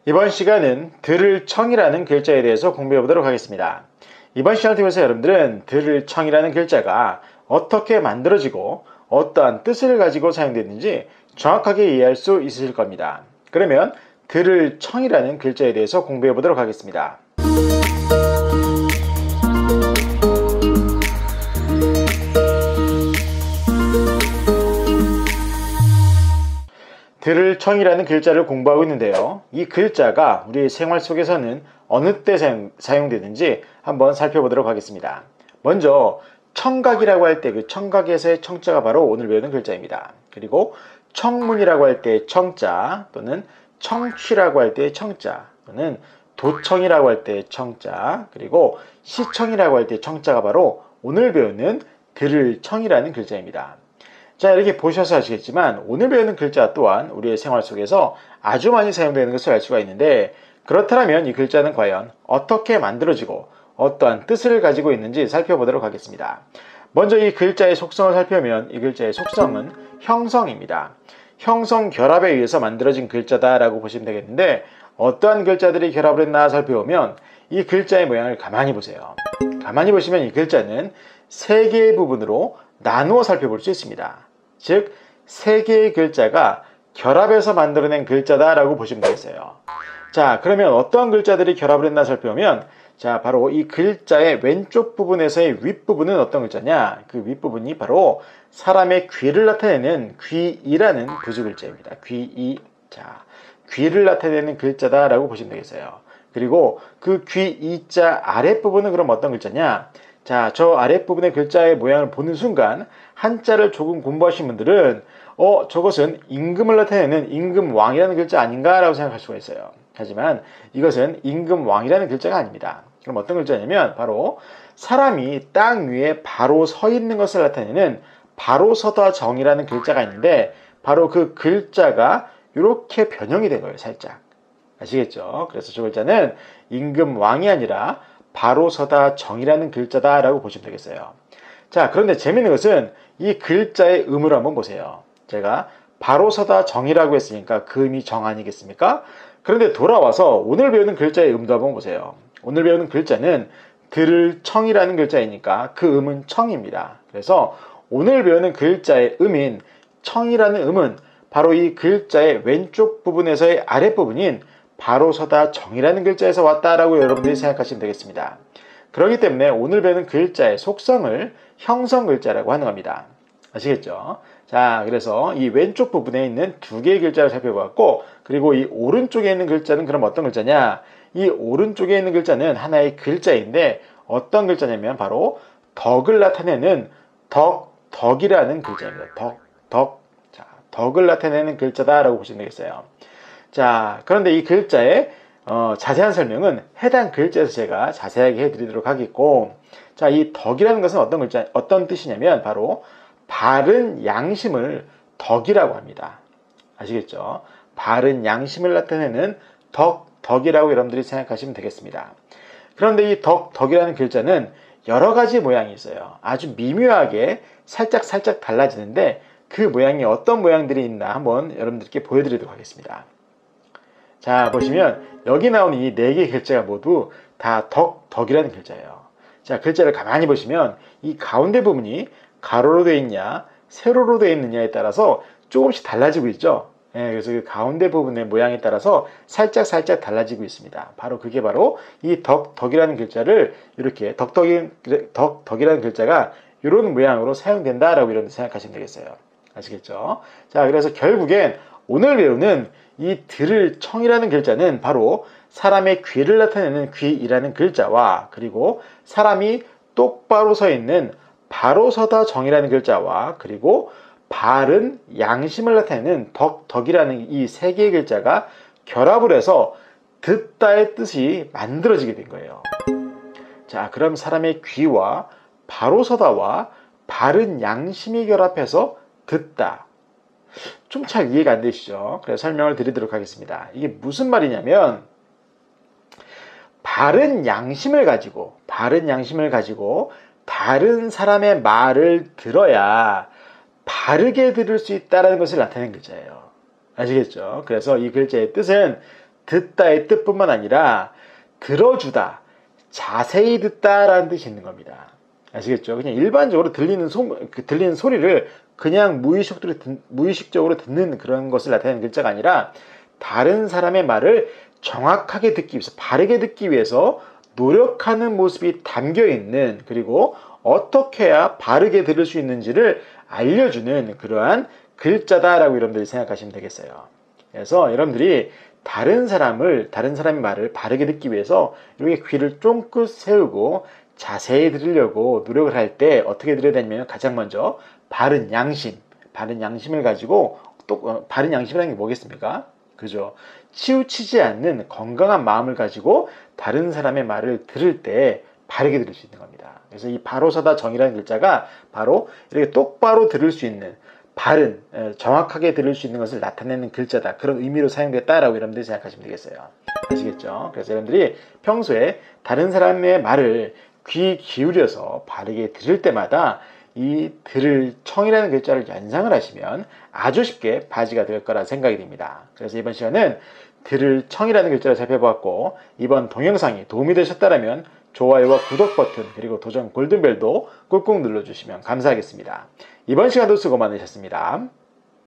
이번 시간은 들을 청이라는 글자에 대해서 공부해 보도록 하겠습니다. 이번 시간을 통해서 여러분들은 들을 청이라는 글자가 어떻게 만들어지고 어떠한 뜻을 가지고 사용되는지 정확하게 이해할 수 있으실 겁니다. 그러면 들을 청이라는 글자에 대해서 공부해 보도록 하겠습니다. 들을 청이라는 글자를 공부하고 있는데요. 이 글자가 우리의 생활 속에서는 어느 때 사용되는지 한번 살펴보도록 하겠습니다. 먼저 청각이라고 할 때 그 청각에서의 청자가 바로 오늘 배우는 글자입니다. 그리고 청문이라고 할 때 청자, 또는 청취라고 할 때 청자, 또는 도청이라고 할 때 청자, 그리고 시청이라고 할 때 청자가 바로 오늘 배우는 들을 청이라는 글자입니다. 자, 이렇게 보셔서 아시겠지만 오늘 배우는 글자 또한 우리의 생활 속에서 아주 많이 사용되는 것을 알 수가 있는데, 그렇다면 이 글자는 과연 어떻게 만들어지고 어떠한 뜻을 가지고 있는지 살펴보도록 하겠습니다. 먼저 이 글자의 속성을 살펴보면 이 글자의 속성은 형성입니다. 형성 결합에 의해서 만들어진 글자다라고 보시면 되겠는데, 어떠한 글자들이 결합을 했나 살펴보면 이 글자의 모양을 가만히 보세요. 가만히 보시면 이 글자는 세 개의 부분으로 나누어 살펴볼 수 있습니다. 즉, 세 개의 글자가 결합해서 만들어낸 글자다라고 보시면 되겠어요. 자, 그러면 어떤 글자들이 결합을 했나 살펴보면, 자, 바로 이 글자의 왼쪽 부분에서의 윗부분은 어떤 글자냐? 그 윗부분이 바로 사람의 귀를 나타내는 귀이라는 부수글자입니다. 귀이. 자, 귀를 나타내는 글자다라고 보시면 되겠어요. 그리고 그 귀이자 아랫부분은 그럼 어떤 글자냐? 자, 저 아랫부분의 글자의 모양을 보는 순간 한자를 조금 공부하신 분들은 저것은 임금을 나타내는 임금왕이라는 글자 아닌가 라고 생각할 수가 있어요. 하지만 이것은 임금왕이라는 글자가 아닙니다. 그럼 어떤 글자냐면 바로 사람이 땅 위에 바로 서 있는 것을 나타내는 바로 서다 정이라는 글자가 있는데, 바로 그 글자가 이렇게 변형이 된 거예요. 살짝 아시겠죠? 그래서 저 글자는 임금왕이 아니라 바로 서다 정이라는 글자다 라고 보시면 되겠어요. 자, 그런데 재밌는 것은 이 글자의 음을 한번 보세요. 제가 바로 서다 정이라고 했으니까 그 음이 정 아니겠습니까? 그런데 돌아와서 오늘 배우는 글자의 음도 한번 보세요. 오늘 배우는 글자는 들을 청이라는 글자이니까 그 음은 청입니다. 그래서 오늘 배우는 글자의 음인 청이라는 음은 바로 이 글자의 왼쪽 부분에서의 아랫부분인 바로 서다 정이라는 글자에서 왔다라고 여러분들이 생각하시면 되겠습니다. 그렇기 때문에 오늘 배우는 글자의 속성을 형성 글자라고 하는 겁니다. 아시겠죠? 자, 그래서 이 왼쪽 부분에 있는 두 개의 글자를 살펴보았고, 그리고 이 오른쪽에 있는 글자는 그럼 어떤 글자냐? 이 오른쪽에 있는 글자는 하나의 글자인데 어떤 글자냐면 바로 덕을 나타내는 덕이라는 글자입니다. 자, 덕을 나타내는 글자다라고 보시면 되겠어요. 자, 그런데 이 글자의 자세한 설명은 해당 글자에서 제가 자세하게 해드리도록 하겠고, 자, 이 덕이라는 것은 어떤 뜻이냐면 바로 바른 양심을 덕이라고 합니다. 아시겠죠? 바른 양심을 나타내는 덕이라고 여러분들이 생각하시면 되겠습니다. 그런데 이 덕이라는 글자는 여러 가지 모양이 있어요. 아주 미묘하게 살짝 달라지는데 그 모양이 어떤 모양들이 있나 한번 여러분들께 보여드리도록 하겠습니다. 자, 보시면 여기 나오는 이 네 개의 글자가 모두 다 덕이라는 글자예요. 자, 글자를 가만히 보시면 이 가운데 부분이 가로로 되어 있냐 세로로 되어 있느냐에 따라서 조금씩 달라지고 있죠. 그래서 그 가운데 부분의 모양에 따라서 살짝 달라지고 있습니다. 그게 바로 이 덕이라는 글자를 이렇게 덕이라는 글자가 이런 모양으로 사용된다라고 이런 생각하시면 되겠어요. 아시겠죠? 자, 그래서 결국엔 오늘 배우는 이 들을 청이라는 글자는 바로 사람의 귀를 나타내는 귀이라는 글자와, 그리고 사람이 똑바로 서 있는 바로 서다 정이라는 글자와, 그리고 바른 양심을 나타내는 덕이라는 이 세 개의 글자가 결합을 해서 듣다의 뜻이 만들어지게 된 거예요. 자, 그럼 사람의 귀와 바로 서다와 바른 양심이 결합해서 듣다. 좀 잘 이해가 안 되시죠? 그래서 설명을 드리도록 하겠습니다. 이게 무슨 말이냐면, 바른 양심을 가지고 다른 사람의 말을 들어야 바르게 들을 수 있다는 것을 나타내는 글자예요. 아시겠죠? 그래서 이 글자의 뜻은 듣다의 뜻뿐만 아니라 들어주다, 자세히 듣다라는 뜻이 있는 겁니다. 아시겠죠? 그냥 일반적으로 들리는 소리를 그냥 무의식적으로 듣는 그런 것을 나타내는 글자가 아니라 다른 사람의 말을 정확하게 듣기 위해서, 바르게 듣기 위해서 노력하는 모습이 담겨 있는, 그리고 어떻게 해야 바르게 들을 수 있는지를 알려주는 그러한 글자다라고 여러분들이 생각하시면 되겠어요. 그래서 여러분들이 다른 사람의 말을 바르게 듣기 위해서 이렇게 귀를 쫑긋 세우고 자세히 들으려고 노력을 할 때 어떻게 들어야 되냐면, 가장 먼저 바른 양심을 가지고, 또 바른 양심이라는 게 뭐겠습니까? 그죠? 치우치지 않는 건강한 마음을 가지고 다른 사람의 말을 들을 때 바르게 들을 수 있는 겁니다. 그래서 이 바로서다 정이라는 글자가 바로 이렇게 똑바로 들을 수 있는, 바른, 정확하게 들을 수 있는 것을 나타내는 글자다, 그런 의미로 사용됐다라고 여러분들이 생각하시면 되겠어요. 아시겠죠? 그래서 여러분들이 평소에 다른 사람의 말을 귀 기울여서 바르게 들을 때마다 이 들을 청이라는 글자를 연상을 하시면 아주 쉽게 바지가 될 거라 생각이 됩니다. 그래서 이번 시간은 들을 청이라는 글자를 살펴보았고, 이번 동영상이 도움이 되셨다면 좋아요와 구독 버튼, 그리고 도전 골든벨도 꾹꾹 눌러주시면 감사하겠습니다. 이번 시간도 수고 많으셨습니다.